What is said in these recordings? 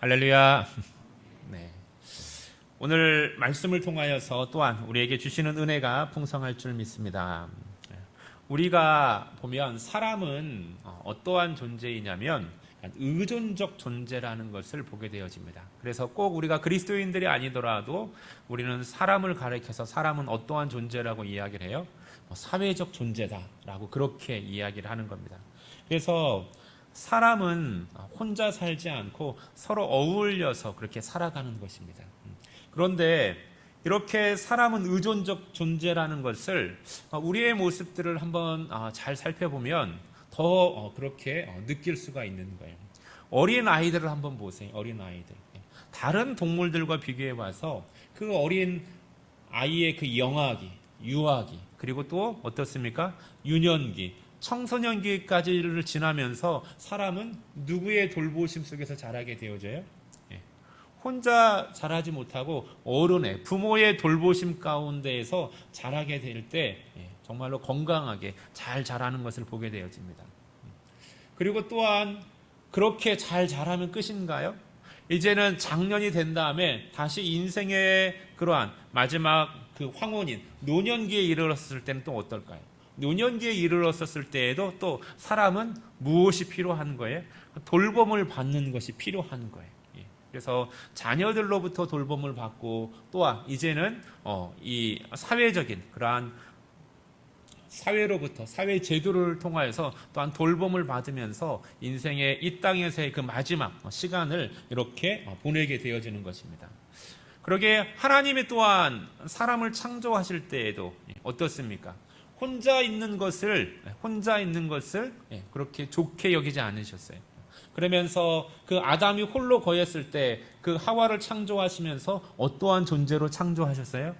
할렐루야. 네. 오늘 말씀을 통하여서 또한 우리에게 주시는 은혜가 풍성할 줄 믿습니다. 우리가 보면 사람은 어떠한 존재이냐면 의존적 존재라는 것을 보게 되어집니다. 그래서 꼭 우리가 그리스도인들이 아니더라도 우리는 사람을 가리켜서 사람은 어떠한 존재라고 이야기를 해요? 사회적 존재다라고 그렇게 이야기를 하는 겁니다. 그래서 사람은 혼자 살지 않고 서로 어울려서 그렇게 살아가는 것입니다. 그런데 이렇게 사람은 의존적 존재라는 것을 우리의 모습들을 한번 잘 살펴보면 더 그렇게 느낄 수가 있는 거예요. 어린 아이들을 한번 보세요. 어린 아이들. 다른 동물들과 비교해 봐서 그 어린 아이의 그 영아기, 유아기, 그리고 또 어떻습니까? 유년기, 청소년기까지를 지나면서 사람은 누구의 돌보심 속에서 자라게 되어져요? 혼자 자라지 못하고 어른의 부모의 돌보심 가운데에서 자라게 될 때 정말로 건강하게 잘 자라는 것을 보게 되어집니다. 그리고 또한 그렇게 잘 자라면 끝인가요? 이제는 장년이 된 다음에 다시 인생의 그러한 마지막 그 황혼인 노년기에 이르렀을 때는 또 어떨까요? 노년기에 이르렀을 때에도 또 사람은 무엇이 필요한 거예요? 돌봄을 받는 것이 필요한 거예요. 그래서 자녀들로부터 돌봄을 받고 또한 이제는 이 사회적인 그러한 사회로부터 사회 제도를 통하여서 또한 돌봄을 받으면서 인생의 이 땅에서의 그 마지막 시간을 이렇게 보내게 되어지는 것입니다. 그러게 하나님이 또한 사람을 창조하실 때에도 어떻습니까? 혼자 있는 것을 그렇게 좋게 여기지 않으셨어요. 그러면서 그 아담이 홀로 거했을 때 그 하와를 창조하시면서 어떠한 존재로 창조하셨어요?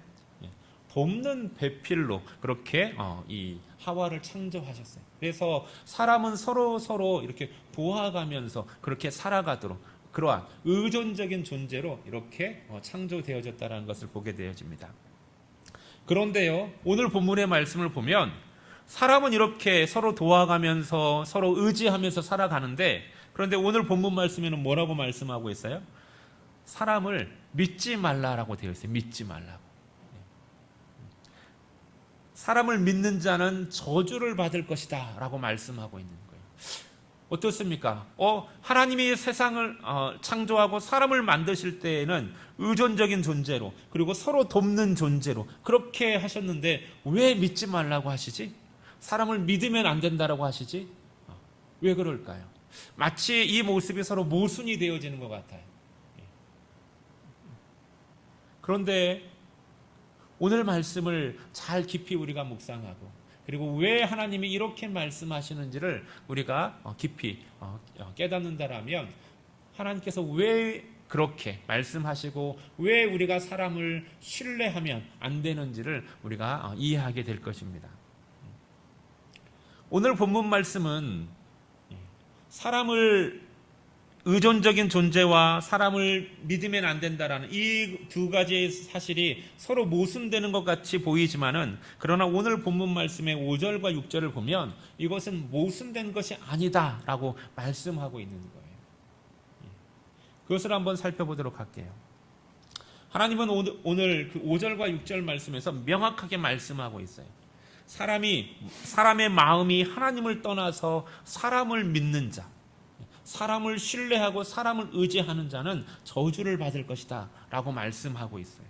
돕는 배필로 그렇게 이 하와를 창조하셨어요. 그래서 사람은 서로 이렇게 도와가면서 그렇게 살아가도록 그러한 의존적인 존재로 이렇게 창조되어졌다는 것을 보게 되어집니다. 그런데요, 오늘 본문의 말씀을 보면 사람은 이렇게 서로 도와가면서 서로 의지하면서 살아가는데, 그런데 오늘 본문 말씀에는 뭐라고 말씀하고 있어요? 사람을 믿지 말라라고 되어 있어요. 믿지 말라고. 사람을 믿는 자는 저주를 받을 것이다 라고 말씀하고 있는 거예요. 어떻습니까? 하나님이 세상을 창조하고 사람을 만드실 때에는 의존적인 존재로 그리고 서로 돕는 존재로 그렇게 하셨는데 왜 믿지 말라고 하시지? 사람을 믿으면 안 된다라고 하시지? 왜 그럴까요? 마치 이 모습이 서로 모순이 되어지는 것 같아요. 그런데 오늘 말씀을 잘 깊이 우리가 묵상하고 그리고 왜 하나님이 이렇게 말씀하시는지를 우리가 깊이 깨닫는다라면 하나님께서 왜 그렇게 말씀하시고 왜 우리가 사람을 신뢰하면 안 되는지를 우리가 이해하게 될 것입니다. 오늘 본문 말씀은 사람을 의존적인 존재와 사람을 믿으면 안 된다라는 이 두 가지의 사실이 서로 모순되는 것 같이 보이지만은 그러나 오늘 본문 말씀의 5절과 6절을 보면 이것은 모순된 것이 아니다라고 말씀하고 있는 거예요. 그것을 한번 살펴보도록 할게요. 하나님은 오늘 그 5절과 6절 말씀에서 명확하게 말씀하고 있어요. 사람의 마음이 하나님을 떠나서 사람을 믿는 자, 사람을 신뢰하고 사람을 의지하는 자는 저주를 받을 것이다 라고 말씀하고 있어요.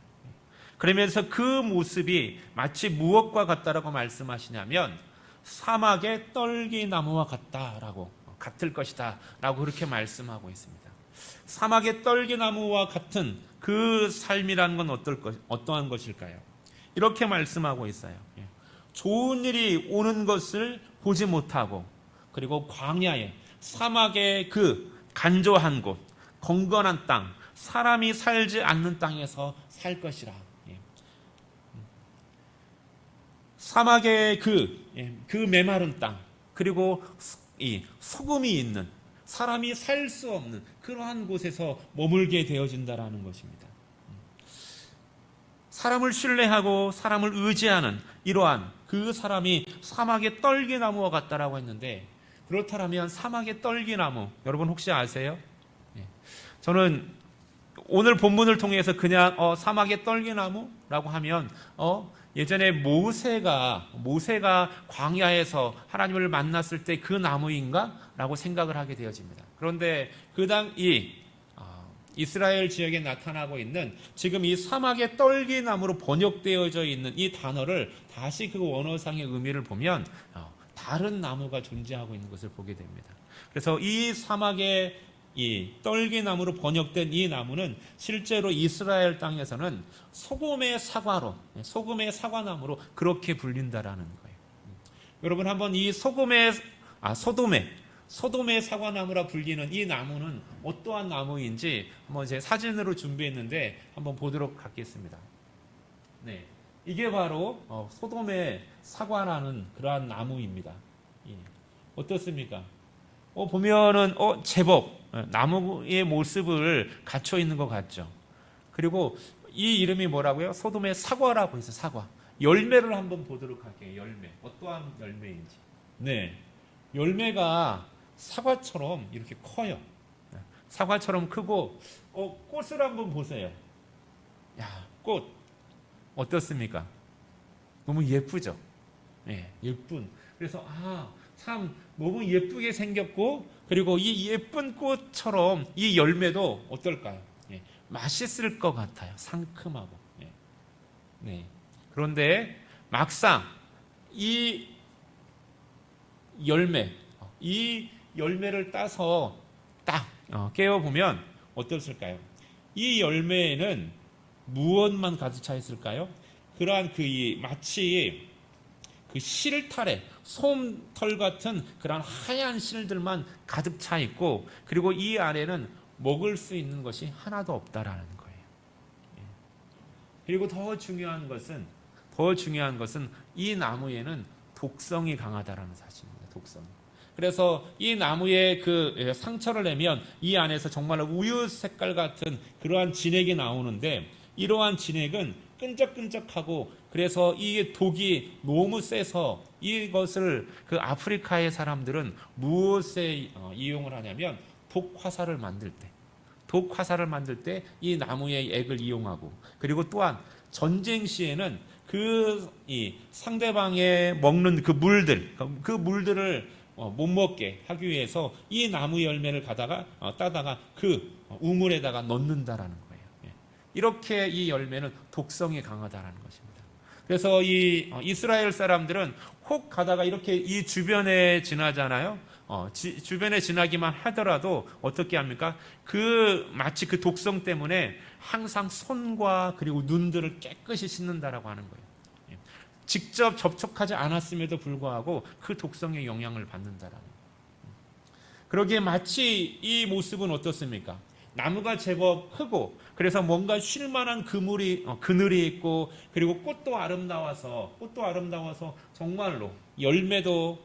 그러면서 그 모습이 마치 무엇과 같다라고 말씀하시냐면 사막의 떨기나무와 같다라고 같을 것이다 라고 그렇게 말씀하고 있습니다. 사막의 떨기나무와 같은 그 삶이라는 건 어떠한 것일까요? 이렇게 말씀하고 있어요. 좋은 일이 오는 것을 보지 못하고 그리고 광야에 사막의 그 간조한 곳, 건건한 땅, 사람이 살지 않는 땅에서 살 것이라. 사막의 그 메마른 땅, 그리고 이 소금이 있는 사람이 살 수 없는 그러한 곳에서 머물게 되어진다라는 것입니다. 사람을 신뢰하고 사람을 의지하는 이러한 그 사람이 사막의 떨기나무와 같다라고 했는데 그렇다면 사막의 떨기나무 여러분 혹시 아세요? 저는 오늘 본문을 통해서 그냥 사막의 떨기나무라고 하면 예전에 모세가 광야에서 하나님을 만났을 때 그 나무인가? 라고 생각을 하게 되어집니다. 그런데 그 이 이스라엘 지역에 나타나고 있는 지금 이 사막의 떨기나무로 번역되어져 있는 이 단어를 다시 그 원어상의 의미를 보면 다른 나무가 존재하고 있는 것을 보게 됩니다. 그래서 이 사막의 이 떨기나무로 번역된 이 나무는 실제로 이스라엘 땅에서는 소금의 사과나무로 그렇게 불린다라는 거예요. 여러분 한번 이 소돔의 사과나무라 불리는 이 나무는 어떠한 나무인지 한번 제 사진으로 준비했는데 한번 보도록 하겠습니다. 네, 이게 바로 소돔의 사과라는 그러한 나무입니다. 어떻습니까? 보면은 제법 나무의 모습을 갖춰 있는 것 같죠. 그리고 이 이름이 뭐라고요? 소돔의 사과라고 해서 사과. 열매를 한번 보도록 할게요. 열매. 어떠한 열매인지. 네, 열매가 사과처럼 이렇게 커요. 사과처럼 크고 꽃을 한번 보세요. 야, 꽃 어떻습니까? 너무 예쁘죠? 네, 예쁜. 그래서 참 너무 예쁘게 생겼고 그리고 이 예쁜 꽃처럼 이 열매도 어떨까요? 네, 맛있을 것 같아요. 상큼하고. 네. 그런데 막상 이 열매를 따서 딱 깨어보면 어떨까요? 이 열매에는 무엇만 가득 차 있을까요? 그러한 마치 그 실타래, 솜털 같은 그런 하얀 실들만 가득 차 있고 그리고 이 안에는 먹을 수 있는 것이 하나도 없다라는 거예요. 그리고 더 중요한 것은 이 나무에는 독성이 강하다라는 사실입니다. 독성. 그래서 이 나무에 그 상처를 내면 이 안에서 정말 우유 색깔 같은 그러한 진액이 나오는데 이러한 진액은 끈적끈적하고 그래서 이 독이 너무 세서 이것을 그 아프리카의 사람들은 무엇에 이용을 하냐면 독화살을 만들 때 이 나무의 액을 이용하고 그리고 또한 전쟁 시에는 이 상대방의 먹는 그 물들을 못 먹게 하기 위해서 이 나무 열매를 따다가 그 우물에다가 넣는다라는 거예요. 이렇게 이 열매는 독성이 강하다라는 것입니다. 그래서 이 이스라엘 사람들은 혹 가다가 이렇게 이 주변에 지나잖아요. 주변에 지나기만 하더라도 어떻게 합니까? 마치 그 독성 때문에 항상 손과 그리고 눈들을 깨끗이 씻는다라고 하는 거예요. 직접 접촉하지 않았음에도 불구하고 그 독성의 영향을 받는다라는 거예요. 그러기에 마치 이 모습은 어떻습니까? 나무가 제법 크고 그래서 뭔가 쉴만한 그늘이 있고 그리고 꽃도 아름다워서 정말로 열매도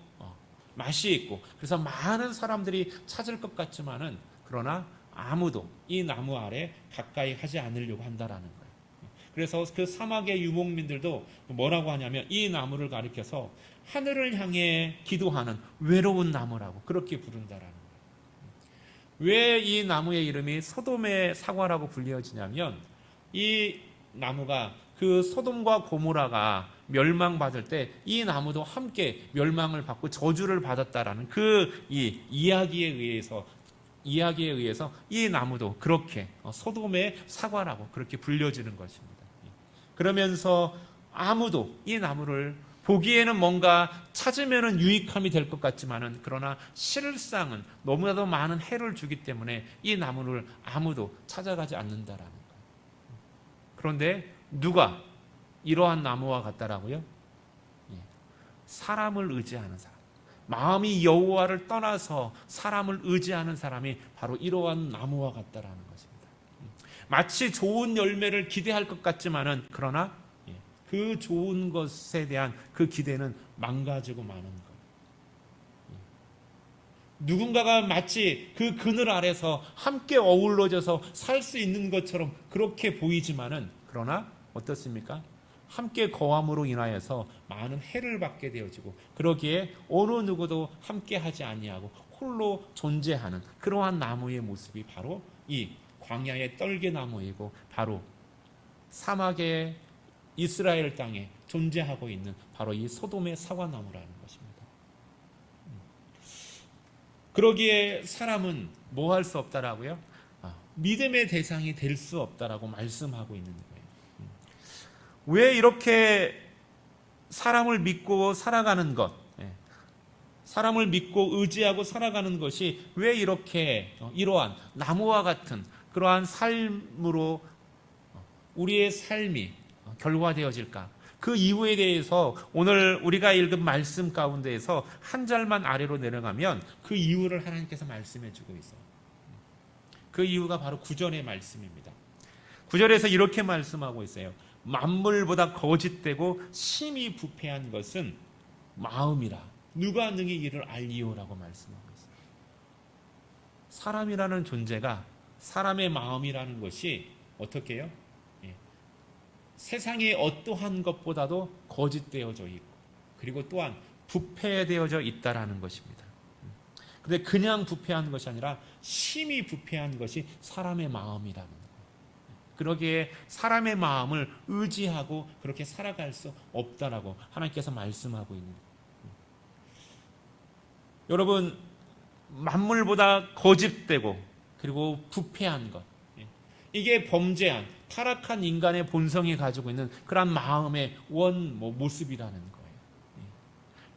맛이 있고 그래서 많은 사람들이 찾을 것 같지만은 그러나 아무도 이 나무 아래 가까이 하지 않으려고 한다라는 거예요. 그래서 그 사막의 유목민들도 뭐라고 하냐면 이 나무를 가리켜서 하늘을 향해 기도하는 외로운 나무라고 그렇게 부른다라는 거예요. 왜 이 나무의 이름이 소돔의 사과라고 불리어지냐면 이 나무가 그 소돔과 고모라가 멸망받을 때 이 나무도 함께 멸망을 받고 저주를 받았다라는 이 이야기에 의해서 이 나무도 그렇게 소돔의 사과라고 그렇게 불려지는 것입니다. 그러면서 아무도 이 나무를 보기에는 뭔가 찾으면 유익함이 될 것 같지만은 그러나 실상은 너무나도 많은 해를 주기 때문에 이 나무를 아무도 찾아가지 않는다라는 거예요. 그런데 누가 이러한 나무와 같다라고요? 사람을 의지하는 사람. 마음이 여호와를 떠나서 사람을 의지하는 사람이 바로 이러한 나무와 같다라는 것입니다. 마치 좋은 열매를 기대할 것 같지만은 그러나 그 좋은 것에 대한 그 기대는 망가지고 마는 거예요. 누군가가 마치 그 그늘 아래서 함께 어우러져서 살 수 있는 것처럼 그렇게 보이지만은 그러나 어떻습니까? 함께 거함으로 인하여서 많은 해를 받게 되어지고 그러기에 어느 누구도 함께 하지 아니하고 홀로 존재하는 그러한 나무의 모습이 바로 이 광야의 떨개나무이고 바로 사막의 이스라엘 땅에 존재하고 있는 바로 이 소돔의 사과나무라는 것입니다. 그러기에 사람은 뭐 할 수 없다라고요? 믿음의 대상이 될 수 없다라고 말씀하고 있는 거예요. 왜 이렇게 사람을 믿고 살아가는 것, 사람을 믿고 의지하고 살아가는 것이 왜 이렇게 이러한 나무와 같은 그러한 삶으로 우리의 삶이 결과되어질까? 그 이유에 대해서 오늘 우리가 읽은 말씀 가운데에서 한 절만 아래로 내려가면 그 이유를 하나님께서 말씀해 주고 있어요. 그 이유가 바로 9절의 말씀입니다. 9절에서 이렇게 말씀하고 있어요. 만물보다 거짓되고 심히 부패한 것은 마음이라 누가 능히 이를 알리오라고 말씀하고 있어요. 사람이라는 존재가 사람의 마음이라는 것이 어떻게 해요? 세상의 어떠한 것보다도 거짓되어져 있고 그리고 또한 부패되어져 있다라는 것입니다. 그런데 그냥 부패한 것이 아니라 심히 부패한 것이 사람의 마음이라는 거예요. 그러기에 사람의 마음을 의지하고 그렇게 살아갈 수 없다라고 하나님께서 말씀하고 있는 거예요. 여러분, 만물보다 거짓되고 그리고 부패한 것, 이게 범죄한 타락한 인간의 본성이 가지고 있는 그런 마음의 모습이라는 거예요.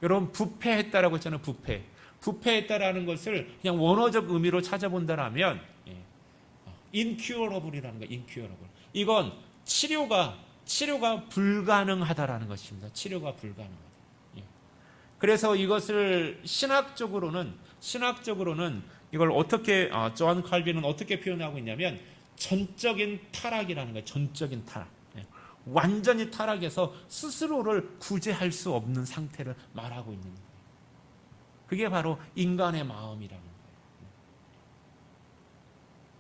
여러분, 부패했다라고 했잖아요. 부패했다라는 것을 그냥 원어적 의미로 찾아본다라면 incurable이라는 거예요. incurable. 이건 치료가 불가능하다라는 것입니다. 치료가 불가능하다. 그래서 이것을 신학적으로는 이걸 어떻게 존 칼빈은 어떻게 표현하고 있냐면 전적인 타락이라는 거예요. 전적인 타락. 완전히 타락해서 스스로를 구제할 수 없는 상태를 말하고 있는 거예요. 그게 바로 인간의 마음이라는 거예요.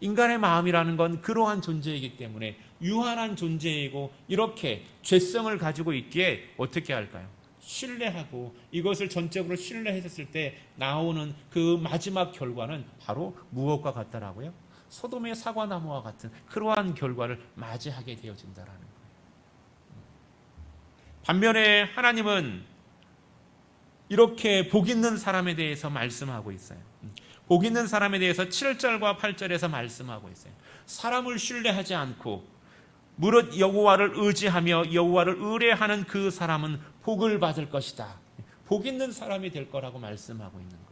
인간의 마음이라는 건 그러한 존재이기 때문에 유한한 존재이고 이렇게 죄성을 가지고 있기에 어떻게 할까요? 신뢰하고 이것을 전적으로 신뢰했을 때 나오는 그 마지막 결과는 바로 무엇과 같다라고요? 소돔의 사과나무와 같은 그러한 결과를 맞이하게 되어진다라는 거예요. 반면에 하나님은 이렇게 복 있는 사람에 대해서 말씀하고 있어요. 복 있는 사람에 대해서 7절과 8절에서 말씀하고 있어요. 사람을 신뢰하지 않고 무릇 여호와를 의지하며 여호와를 의뢰하는 그 사람은 복을 받을 것이다. 복 있는 사람이 될 거라고 말씀하고 있는 거예요.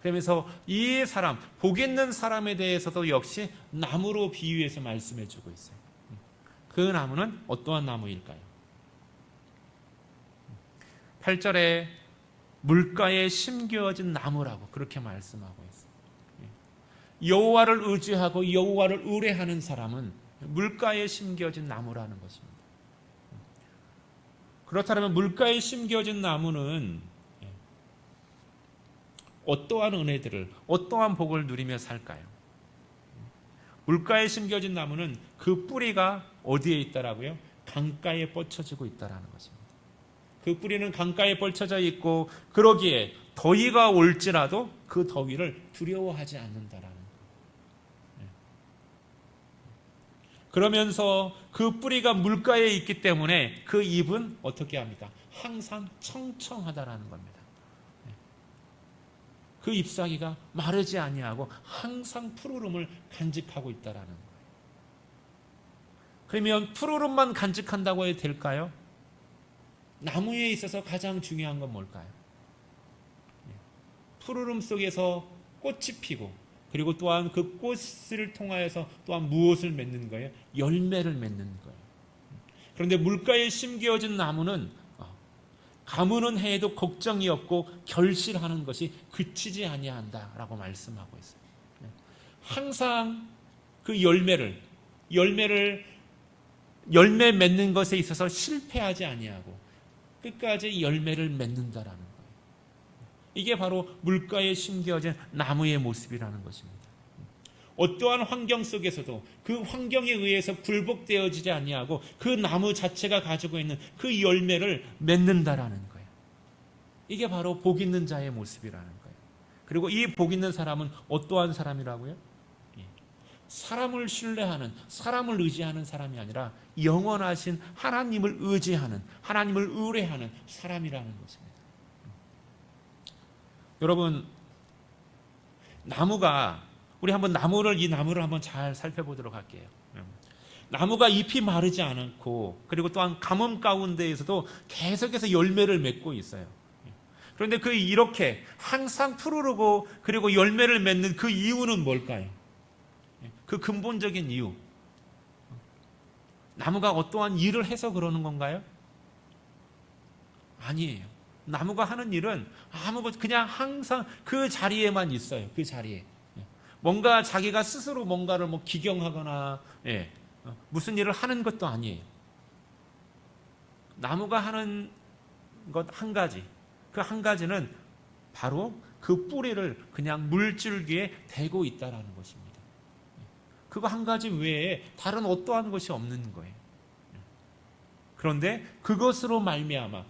그러면서 이 사람, 복 있는 사람에 대해서도 역시 나무로 비유해서 말씀해 주고 있어요. 그 나무는 어떠한 나무일까요? 8절에 물가에 심겨진 나무라고 그렇게 말씀하고 있어요. 여호와를 의지하고 여호와를 의뢰하는 사람은 물가에 심겨진 나무라는 것입니다. 그렇다면 물가에 심겨진 나무는 어떠한 은혜들을, 어떠한 복을 누리며 살까요? 물가에 심겨진 나무는 그 뿌리가 어디에 있다라고요? 강가에 뻗쳐지고 있다라는 것입니다. 그 뿌리는 강가에 뻗쳐져 있고 그러기에 더위가 올지라도 그 더위를 두려워하지 않는다라는 거예요. 그러면서 그 뿌리가 물가에 있기 때문에 그 잎은 어떻게 합니까? 항상 청청하다라는 겁니다. 그 잎사귀가 마르지 아니하고 항상 푸르름을 간직하고 있다라는 거예요. 그러면 푸르름만 간직한다고 해도 될까요? 나무에 있어서 가장 중요한 건 뭘까요? 푸르름 속에서 꽃이 피고 그리고 또한 그 꽃을 통하여서 또한 무엇을 맺는 거예요? 열매를 맺는 거예요. 그런데 물가에 심겨진 나무는 가무는 해도 걱정이 없고 결실하는 것이 그치지 아니한다라고 말씀하고 있어요. 항상 그 열매 맺는 것에 있어서 실패하지 아니하고 끝까지 열매를 맺는다라는 거예요. 이게 바로 물가에 심겨진 나무의 모습이라는 것입니다. 어떠한 환경 속에서도 그 환경에 의해서 굴복되어지지 아니하고 그 나무 자체가 가지고 있는 그 열매를 맺는다라는 거예요. 이게 바로 복 있는 자의 모습이라는 거예요. 그리고 이 복 있는 사람은 어떠한 사람이라고요? 사람을 신뢰하는, 사람을 의지하는 사람이 아니라 영원하신 하나님을 의지하는, 하나님을 의뢰하는 사람이라는 것입니다. 여러분, 나무가, 우리 한번 이 나무를 한번 잘 살펴보도록 할게요. 나무가 잎이 마르지 않고, 그리고 또한 가뭄 가운데에서도 계속해서 열매를 맺고 있어요. 그런데 이렇게 항상 푸르르고 그리고 열매를 맺는 그 이유는 뭘까요? 그 근본적인 이유. 나무가 어떠한 일을 해서 그러는 건가요? 아니에요. 나무가 하는 일은 그냥 항상 그 자리에만 있어요. 그 자리에. 뭔가 자기가 스스로 뭔가를 기경하거나, 무슨 일을 하는 것도 아니에요. 나무가 하는 것 한 가지. 그 한 가지는 바로 그 뿌리를 그냥 물줄기에 대고 있다라는 것입니다. 그거 한 가지 외에 다른 어떠한 것이 없는 거예요. 그런데 그것으로 말미암아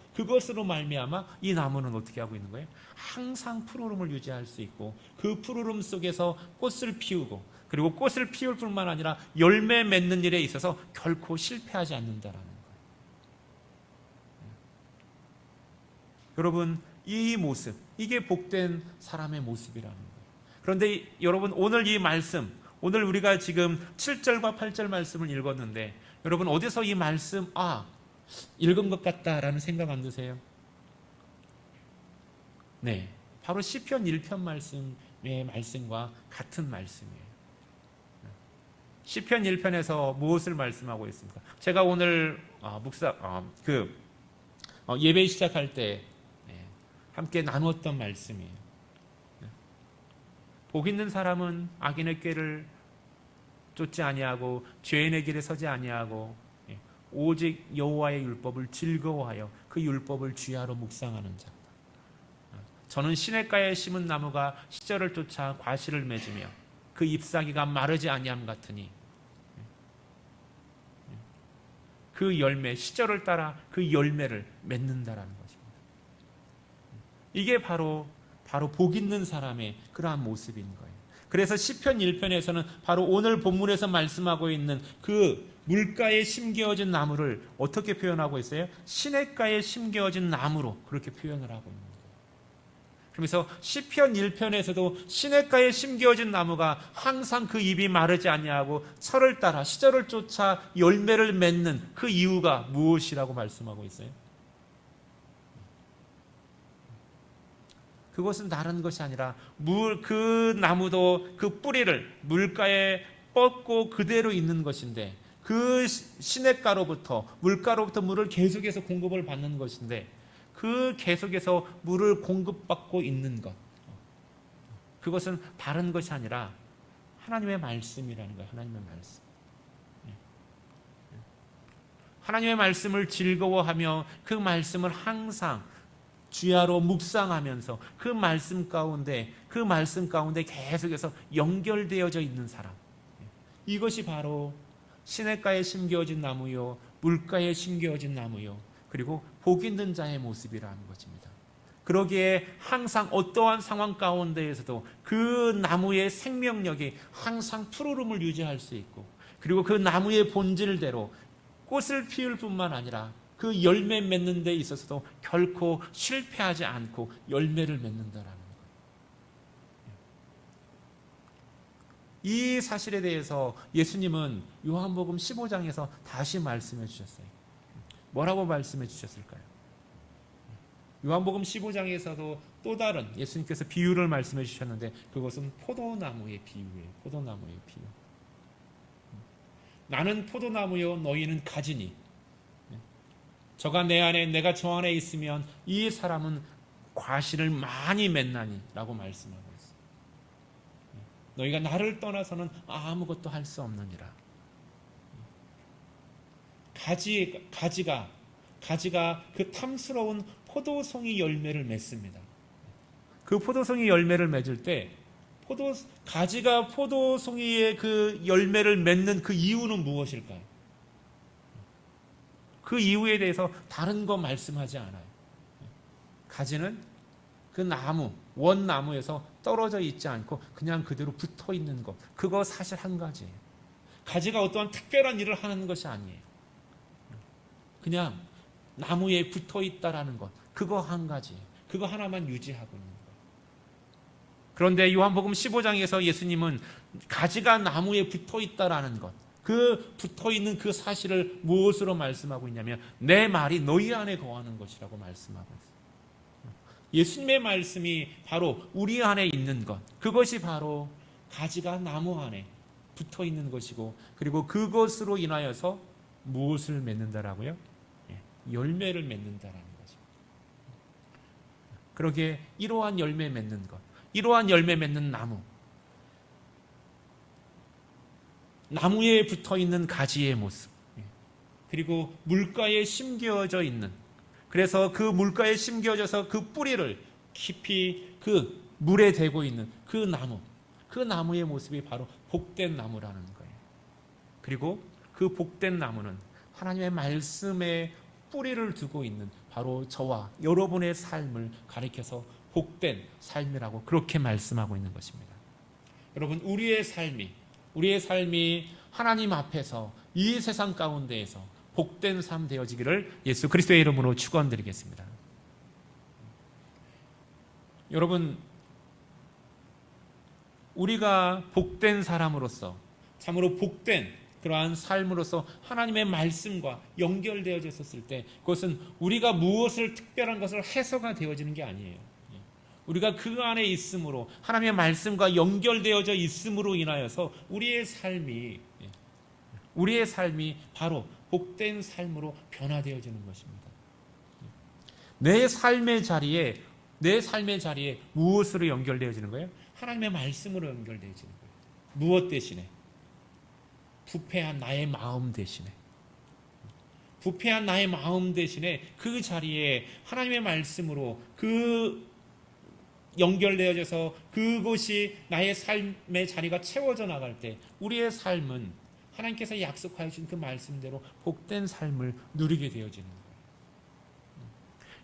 이 나무는 어떻게 하고 있는 거예요? 항상 푸르름을 유지할 수 있고, 그 푸르름 속에서 꽃을 피우고, 그리고 꽃을 피울 뿐만 아니라 열매 맺는 일에 있어서 결코 실패하지 않는다라는 거예요. 여러분, 이 모습, 이게 복된 사람의 모습이라는 거예요. 그런데 여러분, 오늘 이 말씀, 오늘 우리가 지금 7절과 8절 말씀을 읽었는데, 여러분 어디서 이 말씀 읽은 것 같다라는 생각 안 드세요? 네, 바로 시편 1편 말씀의 말씀과 같은 말씀이에요. 시편 1편에서 무엇을 말씀하고 있습니까? 제가 오늘 예배 시작할 때 함께 나누었던 말씀이에요. 복 있는 사람은 악인의 꾀를 쫓지 아니하고 죄인의 길에 서지 아니하고 오직 여호와의 율법을 즐거워하여 그 율법을 주야로 묵상하는 자다. 저는 시냇가에 심은 나무가 시절을 쫓아 과실을 맺으며 그 잎사귀가 마르지 아니함 같으니, 그 열매, 시절을 따라 그 열매를 맺는다라는 것입니다. 이게 바로 복 있는 사람의 그러한 모습인 거예요. 그래서 시편 1편에서는 바로 오늘 본문에서 말씀하고 있는 그 물가에 심겨진 나무를 어떻게 표현하고 있어요? 시냇가에 심겨진 나무로 그렇게 표현을 하고 있는 거예요. 그러면서 시편 1편에서도 시냇가에 심겨진 나무가 항상 그 잎이 마르지 아니하고 철을 따라 시절을 쫓아 열매를 맺는 그 이유가 무엇이라고 말씀하고 있어요? 그것은 다른 것이 아니라 그 나무도 그 뿌리를 물가에 뻗고 그대로 있는 것인데, 그 시냇가로부터 물가로부터 물을 계속해서 공급을 받는 것인데, 그 계속해서 물을 공급받고 있는 것, 그것은 다른 것이 아니라 하나님의 말씀이라는 거예요. 하나님의 말씀. 하나님의 말씀을 즐거워하며 그 말씀을 항상 주야로 묵상하면서 그 말씀 가운데 계속해서 연결되어져 있는 사람, 이것이 바로 시냇가에 심겨진 나무요 물가에 심겨진 나무요 그리고 복 있는 자의 모습이라는 것입니다. 그러기에 항상 어떠한 상황 가운데에서도 그 나무의 생명력이 항상 푸르름을 유지할 수 있고, 그리고 그 나무의 본질대로 꽃을 피울 뿐만 아니라 그 열매 맺는 데 있어서도 결코 실패하지 않고 열매를 맺는다라는 거예요. 이 사실에 대해서 예수님은 요한복음 15장에서 다시 말씀해 주셨어요. 뭐라고 말씀해 주셨을까요? 요한복음 15장에서도 또 다른 예수님께서 비유를 말씀해 주셨는데, 그것은 포도나무의 비유예요. 포도나무의 비유. 나는 포도나무요 너희는 가지니 저가 내 안에 내가 저 안에 있으면 이 사람은 과실을 많이 맺나니 라고 말씀하고 있어요. 너희가 나를 떠나서는 아무것도 할 수 없느니라. 가지가 그 탐스러운 포도송이 열매를 맺습니다. 그 포도송이 열매를 맺을 때 가지가 포도송이의 그 열매를 맺는 그 이유는 무엇일까요? 그 이유에 대해서 다른 거 말씀하지 않아요. 가지는 그 나무, 원나무에서 떨어져 있지 않고 그냥 그대로 붙어 있는 것, 그거 사실 한 가지예요. 가지가 어떠한 특별한 일을 하는 것이 아니에요. 그냥 나무에 붙어 있다라는 것, 그거 한 가지, 그거 하나만 유지하고 있는 거예요. 그런데 요한복음 15장에서 예수님은 가지가 나무에 붙어 있다라는 것, 그 붙어 있는 그 사실을 무엇으로 말씀하고 있냐면 내 말이 너희 안에 거하는 것이라고 말씀하고 있어요. 예수님의 말씀이 바로 우리 안에 있는 것, 그것이 바로 가지가 나무 안에 붙어 있는 것이고, 그리고 그것으로 인하여서 무엇을 맺는다라고요? 열매를 맺는다라는 거죠. 그러기에 이러한 열매 맺는 것, 이러한 열매 맺는 나무, 나무에 붙어 있는 가지의 모습, 그리고 물가에 심겨져 있는, 그래서 그 물가에 심겨져서 그 뿌리를 깊이 그 물에 대고 있는 그 나무, 그 나무의 모습이 바로 복된 나무라는 거예요. 그리고 그 복된 나무는 하나님의 말씀에 뿌리를 두고 있는 바로 저와 여러분의 삶을 가리켜서 복된 삶이라고 그렇게 말씀하고 있는 것입니다. 여러분, 우리의 삶이 하나님 앞에서 이 세상 가운데에서 복된 삶 되어지기를 예수 그리스도의 이름으로 축원드리겠습니다. 여러분, 우리가 복된 사람으로서, 참으로 복된 그러한 삶으로서 하나님의 말씀과 연결되어졌을 때 그것은 우리가 무엇을 특별한 것을 해서가 되어지는 게 아니에요. 우리가 그 안에 있음으로, 하나님의 말씀과 연결되어져 있음으로 인하여서 우리의 삶이 바로 복된 삶으로 변화되어지는 것입니다. 내 삶의 자리에 무엇으로 연결되어지는 거예요? 하나님의 말씀으로 연결되어지는 거예요. 무엇 대신에? 부패한 나의 마음 대신에. 부패한 나의 마음 대신에 그 자리에 하나님의 말씀으로 그 연결되어져서 그곳이 나의 삶의 자리가 채워져 나갈 때 우리의 삶은 하나님께서 약속하여 주신 그 말씀대로 복된 삶을 누리게 되어지는 거예요.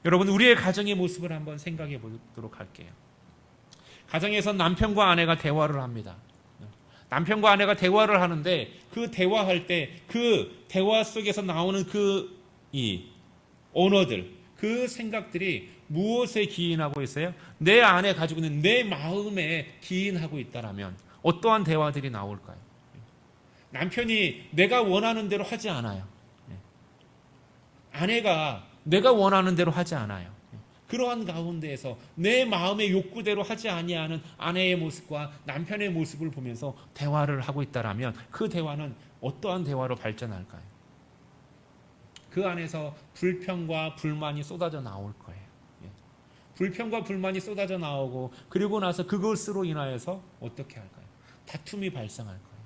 여러분, 우리의 가정의 모습을 한번 생각해 보도록 할게요. 가정에서 남편과 아내가 대화를 합니다. 남편과 아내가 대화를 하는데 그 대화할 때 그 대화 속에서 나오는 이 언어들, 그 생각들이 무엇에 기인하고 있어요? 내 안에 가지고 있는 내 마음에 기인하고 있다라면 어떠한 대화들이 나올까요? 남편이 내가 원하는 대로 하지 않아요. 아내가 내가 원하는 대로 하지 않아요. 그러한 가운데에서 내 마음의 욕구대로 하지 아니하는 아내의 모습과 남편의 모습을 보면서 대화를 하고 있다라면 그 대화는 어떠한 대화로 발전할까요? 그 안에서 불평과 불만이 쏟아져 나올 거예요. 불평과 불만이 쏟아져 나오고, 그리고 나서 그것으로 인하여서 어떻게 할까요? 다툼이 발생할 거예요.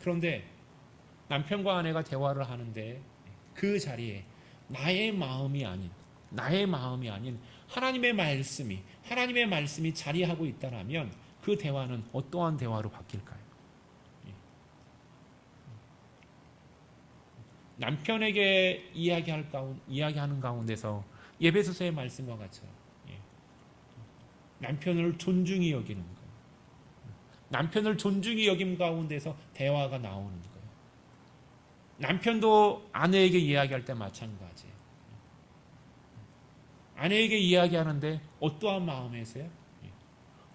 그런데 남편과 아내가 대화를 하는데 그 자리에 나의 마음이 아닌 하나님의 말씀이 자리하고 있다라면 그 대화는 어떠한 대화로 바뀔까요? 남편에게 이야기하는 가운데서 에베소서의 말씀과 같처럼 남편을 존중히 여기는 거예요. 남편을 존중히 여김 가운데서 대화가 나오는 거예요. 남편도 아내에게 이야기할 때 마찬가지예요. 아내에게 이야기하는데 어떠한 마음에서요?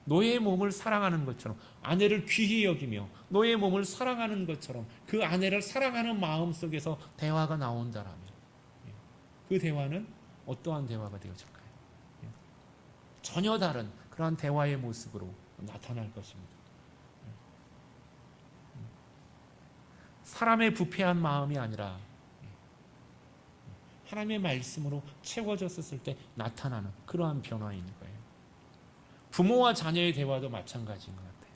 너의 몸을 사랑하는 것처럼, 아내를 귀히 여기며 너의 몸을 사랑하는 것처럼 그 아내를 사랑하는 마음 속에서 대화가 나온다라면 그 대화는 어떠한 대화가 되어질까요? 전혀 다른 그러한 대화의 모습으로 나타날 것입니다. 사람의 부패한 마음이 아니라 하나님의 말씀으로 채워졌을 때 나타나는 그러한 변화인 거예요. 부모와 자녀의 대화도 마찬가지인 것 같아요.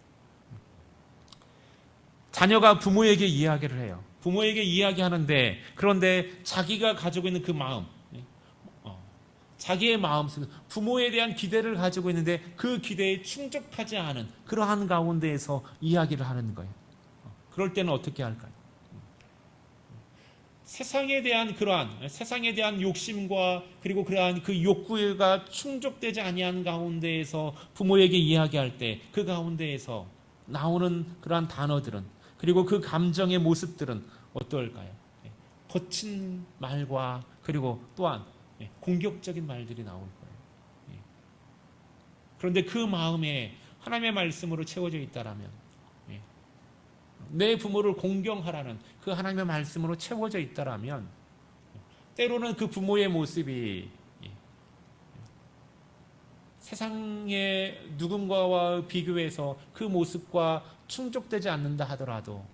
자녀가 부모에게 이야기를 해요. 부모에게 이야기하는데, 그런데 자기가 가지고 있는 그 마음, 자기의 마음속에 부모에 대한 기대를 가지고 있는데 그 기대에 충족하지 않은 그러한 가운데에서 이야기를 하는 거예요. 그럴 때는 어떻게 할까요? 세상에 대한 욕심과 그리고 그러한 그 욕구가 충족되지 아니한 가운데에서 부모에게 이야기할 때 그 가운데에서 나오는 그러한 단어들은, 그리고 그 감정의 모습들은 어떨까요? 거친 말과 그리고 또한 공격적인 말들이 나올 거예요. 그런데 그 마음에 하나님의 말씀으로 채워져 있다라면, 내 부모를 공경하라는 그 하나님의 말씀으로 채워져 있다라면, 때로는 그 부모의 모습이 세상의 누군가와 비교해서 그 모습과 충족되지 않는다 하더라도,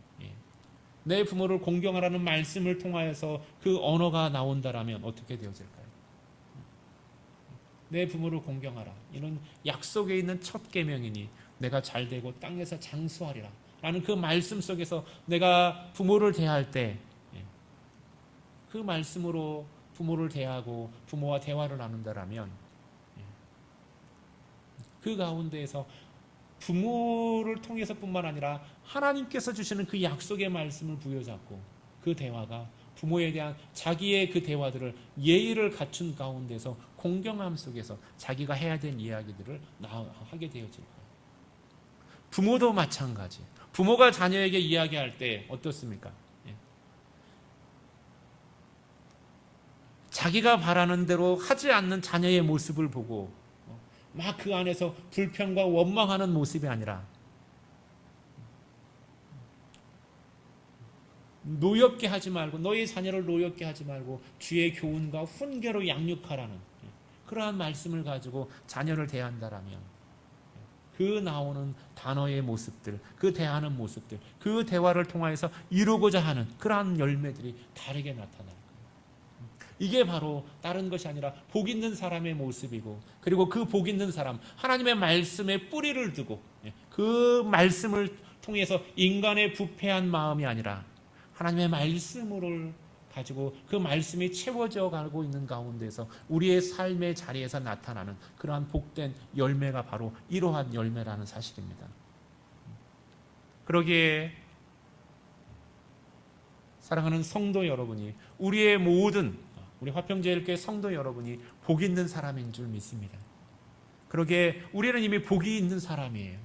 내 부모를 공경하라는 말씀을 통하여서 그 언어가 나온다라면 어떻게 되어질까요? 내 부모를 공경하라. 이는 약속에 있는 첫 계명이니 내가 잘되고 땅에서 장수하리라 라는 그 말씀 속에서 내가 부모를 대할 때 그 말씀으로 부모를 대하고 부모와 대화를 나눈다라면, 그 가운데에서 부모를 통해서뿐만 아니라 하나님께서 주시는 그 약속의 말씀을 부여잡고 그 대화가 부모에 대한 자기의 그 대화들을 예의를 갖춘 가운데서 공경함 속에서 자기가 해야 될 이야기들을 하게 되어질 거예요. 부모도 마찬가지. 부모가 자녀에게 이야기할 때 어떻습니까? 자기가 바라는 대로 하지 않는 자녀의 모습을 보고 막 그 안에서 불평과 원망하는 모습이 아니라 노엽게 하지 말고, 너희 자녀를 노엽게 하지 말고 주의 교훈과 훈계로 양육하라는 그러한 말씀을 가지고 자녀를 대한다라면, 그 나오는 단어의 모습들, 그 대하는 모습들, 그 대화를 통하여서 이루고자 하는 그러한 열매들이 다르게 나타날 거예요. 이게 바로 다른 것이 아니라 복 있는 사람의 모습이고, 그리고 그 복 있는 사람, 하나님의 말씀에 뿌리를 두고 그 말씀을 통해서 인간의 부패한 마음이 아니라 하나님의 말씀을 가지고 그 말씀이 채워져 가고 있는 가운데서 우리의 삶의 자리에서 나타나는 그러한 복된 열매가 바로 이러한 열매라는 사실입니다. 그러기에 사랑하는 성도 여러분이, 우리의 모든 우리 화평제일교회 성도 여러분이 복 있는 사람인 줄 믿습니다. 그러기에 우리는 이미 복이 있는 사람이에요.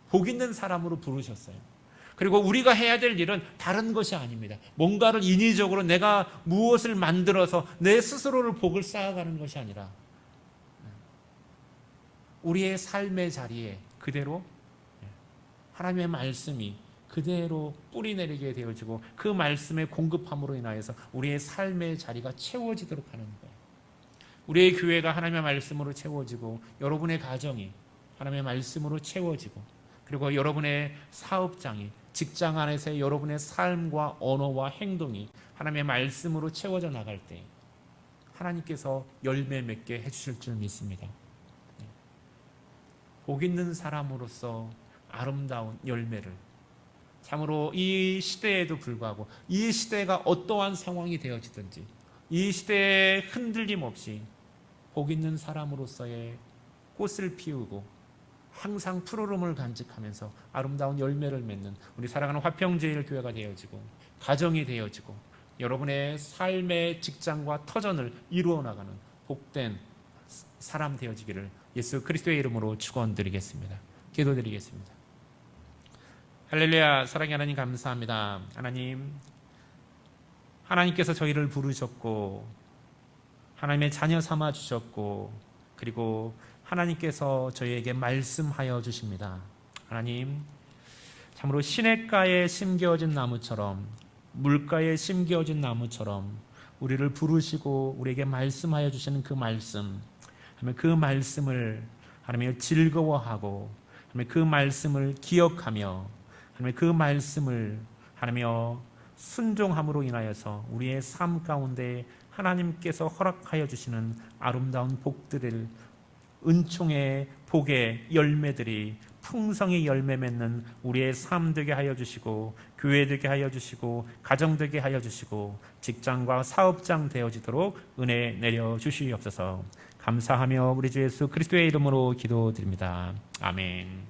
복 있는 사람으로 부르셨어요. 그리고 우리가 해야 될 일은 다른 것이 아닙니다. 뭔가를 인위적으로 내가 무엇을 만들어서 내 스스로를 복을 쌓아가는 것이 아니라 우리의 삶의 자리에 그대로 하나님의 말씀이 그대로 뿌리 내리게 되어지고 그 말씀의 공급함으로 인하여서 우리의 삶의 자리가 채워지도록 하는 거예요. 우리의 교회가 하나님의 말씀으로 채워지고, 여러분의 가정이 하나님의 말씀으로 채워지고, 그리고 여러분의 사업장이, 직장 안에서의 여러분의 삶과 언어와 행동이 하나님의 말씀으로 채워져 나갈 때 하나님께서 열매 맺게 해주실 줄 믿습니다. 복 있는 사람으로서 아름다운 열매를, 참으로 이 시대에도 불구하고 이 시대가 어떠한 상황이 되어지든지 이 시대에 흔들림 없이 복 있는 사람으로서의 꽃을 피우고 항상 푸르름을 간직하면서 아름다운 열매를 맺는 우리 사랑하는 화평제일교회가 되어지고, 가정이 되어지고, 여러분의 삶의 직장과 터전을 이루어 나가는 복된 사람 되어지기를 예수 그리스도의 이름으로 축원드리겠습니다. 기도드리겠습니다. 할렐루야. 사랑의 하나님 감사합니다. 하나님께서 저희를 부르셨고 하나님의 자녀 삼아 주셨고, 그리고 하나님께서 저희에게 말씀하여 주십니다. 하나님, 참으로 시냇가에 심겨진 나무처럼, 물가에 심겨진 나무처럼 우리를 부르시고 우리에게 말씀하여 주시는 그 말씀, 그 말씀을 하나님 즐거워하고, 그 말씀을 기억하며, 그 말씀을 하나님 순종함으로 인하여서 우리의 삶 가운데 하나님께서 허락하여 주시는 아름다운 복들을, 은총의 복의 열매들이 풍성히 열매 맺는 우리의 삶 되게 하여 주시고, 교회 되게 하여 주시고, 가정 되게 하여 주시고, 직장과 사업장 되어지도록 은혜 내려 주시옵소서. 감사하며 우리 주 예수 그리스도의 이름으로 기도드립니다. 아멘.